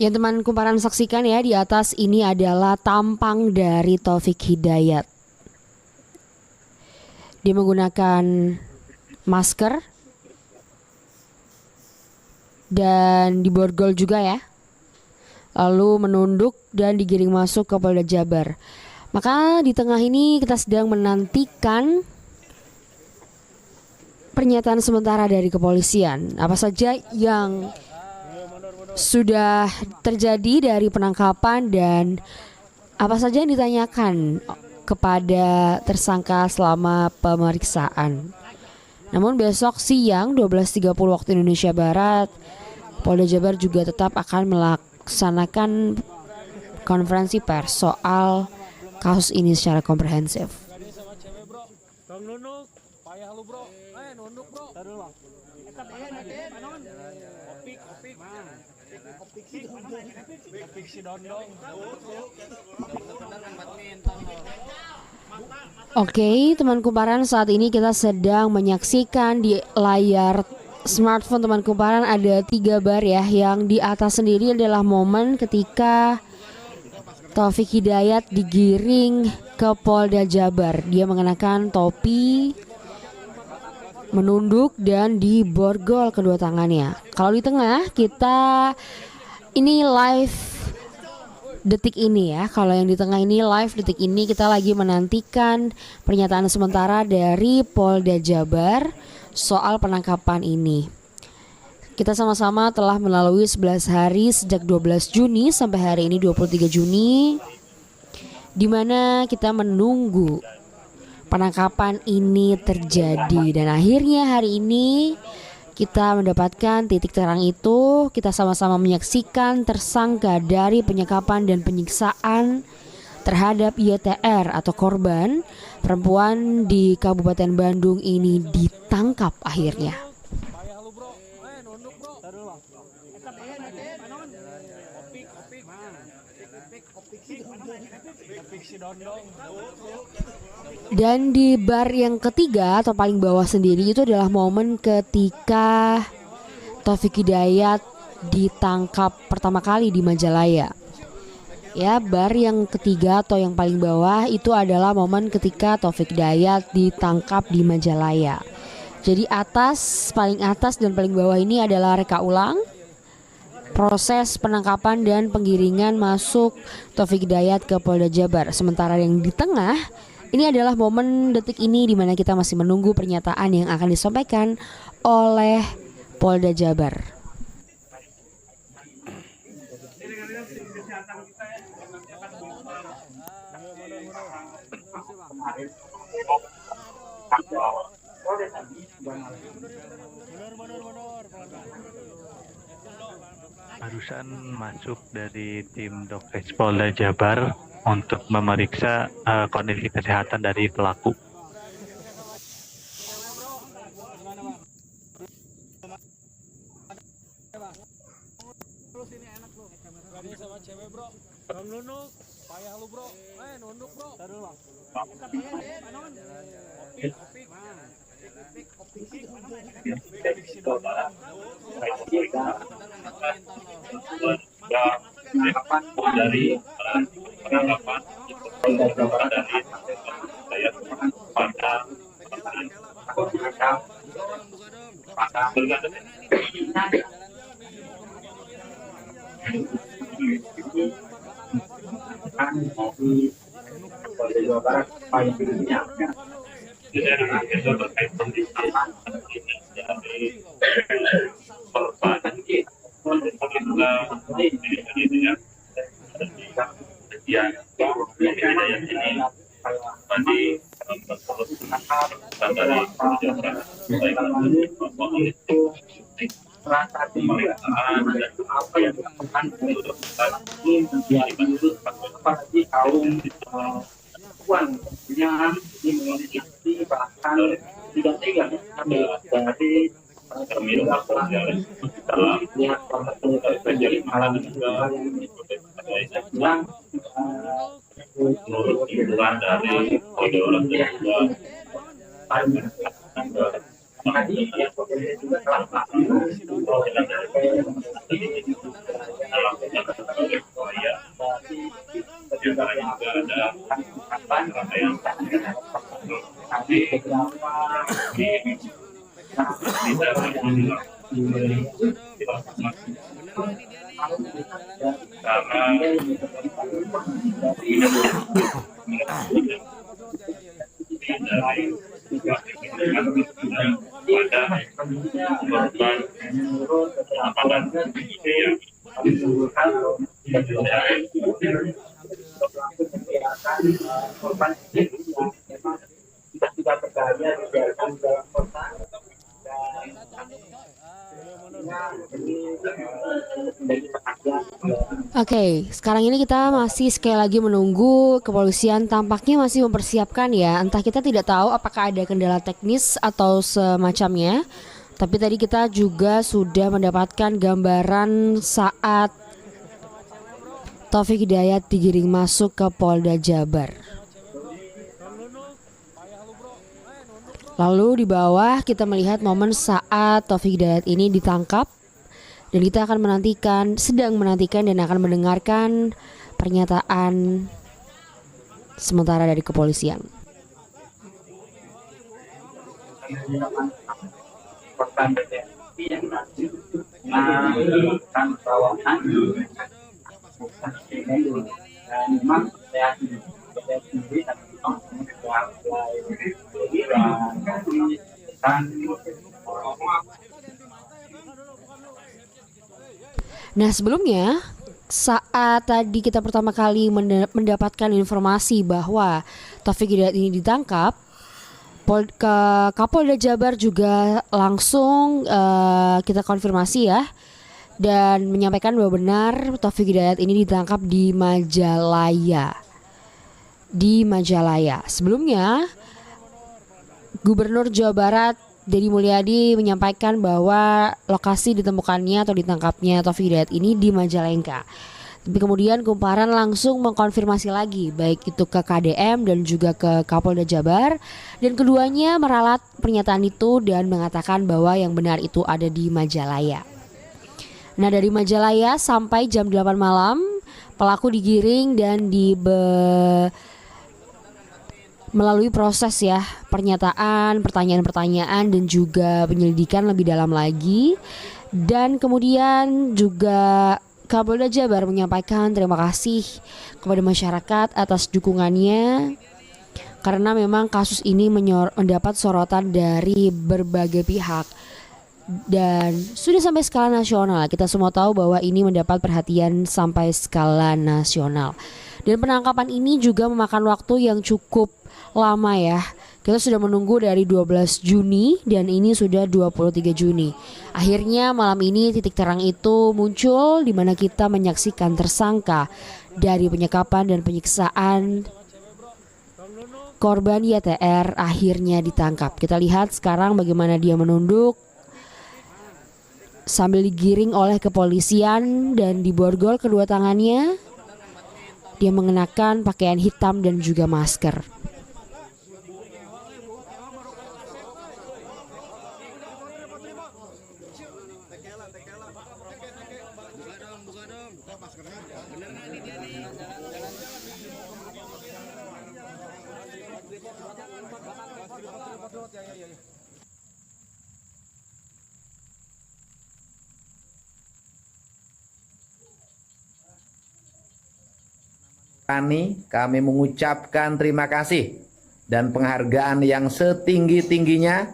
Yang teman kumparan saksikan ya di atas ini adalah tampang dari Taufik Hidayat. Dia menggunakan masker dan diborgol juga ya. Lalu menunduk dan digiring masuk ke Polda Jabar. Maka di tengah ini kita sedang menantikan pernyataan sementara dari kepolisian. Apa saja yang sudah terjadi dari penangkapan dan apa saja yang ditanyakan kepada tersangka selama pemeriksaan. Namun besok siang 12.30 waktu Indonesia Barat, Polda Jabar juga tetap akan melaksanakan konferensi pers soal kasus ini secara komprehensif. Oke, teman kumparan, saat ini kita sedang menyaksikan di layar smartphone teman kumparan ada 3 bar ya. Yang di atas sendiri adalah momen ketika Taufik Hidayat digiring ke Polda Jabar. Dia mengenakan topi, menunduk dan diborgol kedua tangannya. Kalau di tengah kita ini live detik ini ya. Kalau yang di tengah ini live detik ini kita lagi menantikan pernyataan sementara dari Polda Jabar soal penangkapan ini. Kita sama-sama telah melalui 11 hari sejak 12 Juni sampai hari ini 23 Juni, di mana kita menunggu penangkapan ini terjadi. Dan akhirnya hari ini kita mendapatkan titik terang itu. Kita sama-sama menyaksikan tersangka dari penyekapan dan penyiksaan terhadap YTR atau korban perempuan di Kabupaten Bandung ini ditangkap akhirnya. Dan di bar yang ketiga atau paling bawah sendiri itu adalah momen ketika Taufik Hidayat ditangkap pertama kali di Majalaya. Ya, bar yang ketiga atau yang paling bawah itu adalah momen ketika Taufik Hidayat ditangkap di Majalaya. Jadi paling atas dan paling bawah ini adalah reka ulang proses penangkapan dan penggiringan masuk Taufik Hidayat ke Polda Jabar. Sementara yang di tengah ini adalah momen detik ini di mana kita masih menunggu pernyataan yang akan disampaikan oleh Polda Jabar. Barusan masuk dari tim Dokes Polda Jabar untuk memeriksa kondisi kesehatan dari pelaku. Dari penangkapan Polda Jabar dari saya pada Polda Jawa Barat paling tingginya. Itu terkait kondisi dari korban pemeriksaan dan apa yang dilakukan untuk apalagi kaum perempuan yang dimiliki bahkan tidak tega dari terminal dalam menjadi malam juga yang menurut hiburan dari orang dan juga Makanya yang berbeda juga telah melakukan kalau kita juga ada apa yang Oke, sekarang ini kita masih sekali lagi menunggu kepolisian tampaknya masih mempersiapkan ya. Entah kita tidak tahu apakah ada kendala teknis atau semacamnya. Tapi tadi kita juga sudah mendapatkan gambaran saat Taufik Hidayat digiring masuk ke Polda Jabar. Lalu di bawah kita melihat momen saat Taufik Hidayat ini ditangkap. Dan kita akan sedang menantikan dan akan mendengarkan pernyataan sementara dari kepolisian. Nah, sebelumnya saat tadi kita pertama kali mendapatkan informasi bahwa Taufik Hidayat ini ditangkap, Kapolda Jabar juga langsung kita konfirmasi ya, dan menyampaikan bahwa benar Taufik Hidayat ini ditangkap di Majalaya. Sebelumnya Gubernur Jawa Barat Deddy Mulyadi menyampaikan bahwa lokasi ditemukannya atau ditangkapnya Taufik Hidayat ini di Majalengka. Tapi kemudian Kumparan langsung mengkonfirmasi lagi, baik itu ke KDM dan juga ke Kapolda Jabar, dan keduanya meralat pernyataan itu dan mengatakan bahwa yang benar itu ada di Majalaya. Nah, dari Majalaya sampai jam 8 malam pelaku digiring dan melalui proses ya, pertanyaan-pertanyaan dan juga penyelidikan lebih dalam lagi. Dan kemudian juga Kapolda Jabar menyampaikan terima kasih kepada masyarakat atas dukungannya, karena memang kasus ini mendapat sorotan dari berbagai pihak dan sudah sampai skala nasional. Kita semua tahu bahwa ini mendapat perhatian sampai skala nasional. Dan penangkapan ini juga memakan waktu yang cukup lama ya. Kita sudah menunggu dari 12 Juni dan ini sudah 23 Juni. Akhirnya malam ini titik terang itu muncul, di mana kita menyaksikan tersangka dari penyekapan dan penyiksaan korban YTR akhirnya ditangkap. Kita lihat sekarang bagaimana dia menunduk sambil digiring oleh kepolisian dan diborgol kedua tangannya. Dia mengenakan pakaian hitam dan juga masker. Kami mengucapkan terima kasih dan penghargaan yang setinggi-tingginya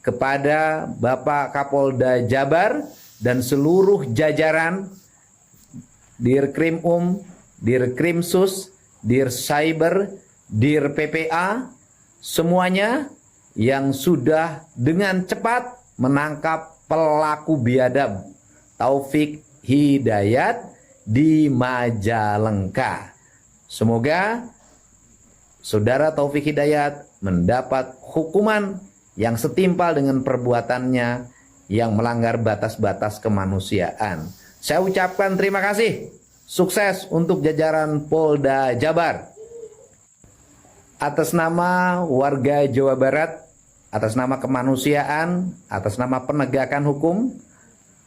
kepada Bapak Kapolda Jabar dan seluruh jajaran Dirkrimum, Dirkrimsus, Dircyber, Dir PPA, semuanya yang sudah dengan cepat menangkap pelaku biadab Taufik Hidayat di Majalengka. Semoga saudara Taufik Hidayat mendapat hukuman yang setimpal dengan perbuatannya yang melanggar batas-batas kemanusiaan. Saya ucapkan terima kasih. Sukses untuk jajaran Polda Jabar. Atas nama warga Jawa Barat atas nama kemanusiaan, atas nama penegakan hukum,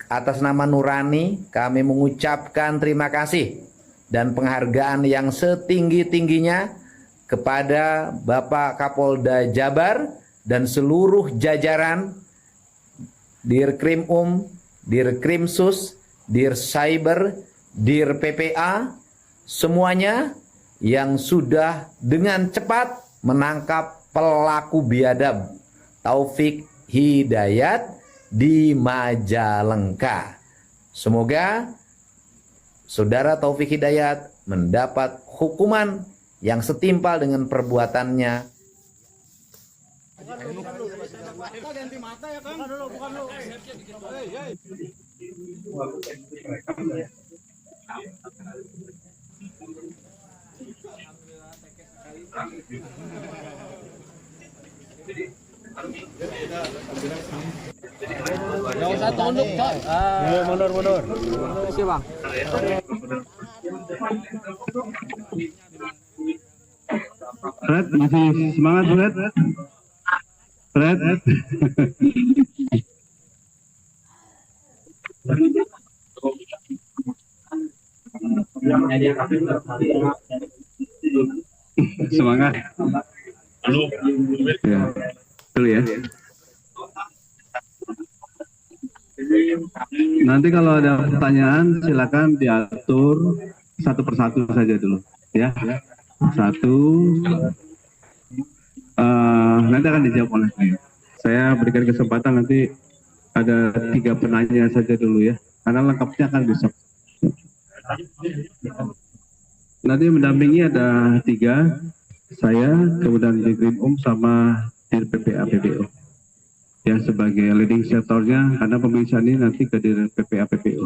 atas nama nurani, kami mengucapkan terima kasih dan penghargaan yang setinggi-tingginya kepada Bapak Kapolda Jabar dan seluruh jajaran Dirkrim Dirkrimsus, Dir Cyber, Dir PPA, semuanya yang sudah dengan cepat menangkap pelaku biadab Taufik Hidayat di Majalengka. Semoga Saudara Taufik Hidayat mendapat hukuman yang setimpal dengan perbuatannya. Nggak usah tunduk, coy. Mundur. Terima Bang. Fred, masih semangat Fred? Fred? Semangat. Ya, betul ya. Nanti kalau ada pertanyaan silakan diatur satu persatu saja dulu, ya. Satu, nanti akan dijawab oleh saya. Saya berikan kesempatan nanti ada 3 penanya saja dulu ya, karena lengkapnya akan besok. Nanti mendampingi ada 3, saya, kemudian Dirkrim sama Dir PPA PPO. Ya sebagai leading sektornya, karena pemeriksaan ini nanti ke Dir PPA PPO.